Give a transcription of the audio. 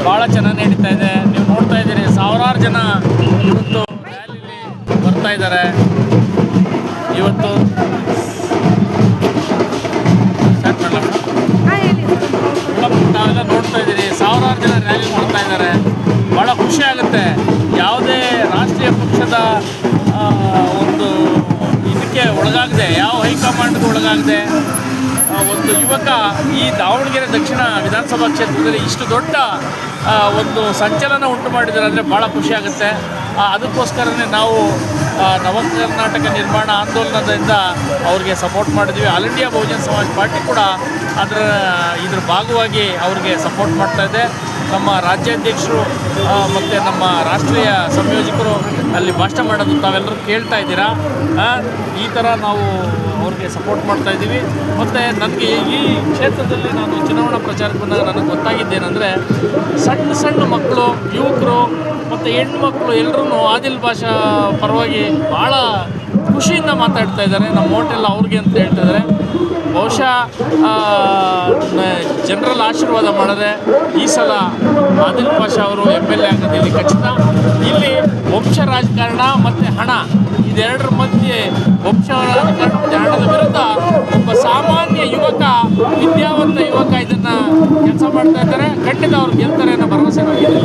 ಭಾಳ ಚೆನ್ನಾಗಿ ನಡೀತಾ ಇದೆ. ನೀವು ನೋಡ್ತಾ ಇದ್ದೀರಿ, ಸಾವಿರಾರು ಜನ ಇವತ್ತು ರ್ಯಾಲಿಲಿ ಬರ್ತಾ ಇದ್ದಾರೆ. ಇವತ್ತು ತಾವೆಲ್ಲ ನೋಡ್ತಾ ಇದ್ದೀರಿ, ಸಾವಿರಾರು ಜನ ರ್ಯಾಲಿ ಮಾಡ್ತಾ ಇದ್ದಾರೆ. ಭಾಳ ಖುಷಿ ಆಗುತ್ತೆ. ಯಾವುದೇ ರಾಷ್ಟ್ರೀಯ ಪಕ್ಷದ ಒಂದು ಇದಕ್ಕೆ ಒಳಗಾಗದೆ, ಯಾವ ಹೈಕಮಾಂಡ್ಗೆ ಒಳಗಾಗದೆ ಒಂದು ಯುವಕ ಈ ದಾವಣಗೆರೆ ದಕ್ಷಿಣ ವಿಧಾನಸಭಾ ಕ್ಷೇತ್ರದಲ್ಲಿ ಇಷ್ಟು ದೊಡ್ಡ ಒಂದು ಸಂಚಲನ ಉಂಟು ಮಾಡಿದ್ದಾರೆ ಅಂದರೆ ಭಾಳ ಖುಷಿ ಆಗುತ್ತೆ. ಅದಕ್ಕೋಸ್ಕರನೇ ನಾವು ನವ ಕರ್ನಾಟಕ ನಿರ್ಮಾಣ ಆಂದೋಲನದಿಂದ ಅವ್ರಿಗೆ ಸಪೋರ್ಟ್ ಮಾಡಿದ್ವಿ. ಆಲ್ ಇಂಡಿಯಾ ಬಹುಜನ ಸಮಾಜ ಪಾರ್ಟಿ ಕೂಡ ಇದ್ರ ಭಾಗವಾಗಿ ಅವ್ರಿಗೆ ಸಪೋರ್ಟ್ ಮಾಡ್ತಾಯಿದೆ. ನಮ್ಮ ರಾಜ್ಯಾಧ್ಯಕ್ಷರು ಮತ್ತು ನಮ್ಮ ರಾಷ್ಟ್ರೀಯ ಸಂಯೋಜಕರು ಅಲ್ಲಿ ಭಾಷಣ ಮಾಡೋದು ತಾವೆಲ್ಲರೂ ಕೇಳ್ತಾ ಇದ್ದೀರಾ. ಈ ಥರ ನಾವು ಅವ್ರಿಗೆ ಸಪೋರ್ಟ್ ಮಾಡ್ತಾಯಿದ್ದೀವಿ. ಮತ್ತು ನನಗೆ ಈ ಕ್ಷೇತ್ರದಲ್ಲಿ ನಾನು ಚುನಾವಣಾ ಪ್ರಚಾರಕ್ಕೆ ಬಂದಾಗ ನನಗೆ ಗೊತ್ತಾಗಿದ್ದೇನೆಂದರೆ, ಸಣ್ಣ ಸಣ್ಣ ಮಕ್ಕಳು, ಯುವಕರು ಮತ್ತು ಹೆಣ್ಮಕ್ಳು ಎಲ್ಲರೂ ಆದಿಲ್ ಭಾಷಾ ಪರವಾಗಿ ಭಾಳ ಖುಷಿಯಿಂದ ಮಾತಾಡ್ತಾ ಇದ್ದಾರೆ. ನಮ್ಮ ಓಟೆಲ್ಲ ಅವ್ರಿಗೆ ಅಂತ ಹೇಳ್ತಾ ಇದ್ದಾರೆ. ಬಹುಶಃ ಜನರಲ್ ಆಶೀರ್ವಾದ ಮಾಡಿದ್ರೆ ಈ ಸಲ ಆದಿಲ್ ಪಾಷಾ ಅವರು MLA ಆಗೋದು ಇಲ್ಲಿ ಖಚಿತ. ಇಲ್ಲಿ ವಂಶ ರಾಜಕಾರಣ ಮತ್ತು ಹಣ, ಇದೆರಡರ ಮಧ್ಯೆ ವಂಶ ರಾಜಕಾರಣ ಮತ್ತು ಹಣದ ವಿರುದ್ಧ ಒಬ್ಬ ಸಾಮಾನ್ಯ ಯುವಕ, ವಿದ್ಯಾವಂತ ಯುವಕ ಇದನ್ನು ಕೆಲಸ ಮಾಡ್ತಾ ಇದ್ದಾರೆ. ಖಂಡಿತ ಅವ್ರು ಗೆಲ್ತಾರೆ ಅನ್ನೋ ಭರವಸೆ ನಮಗಿದೆ.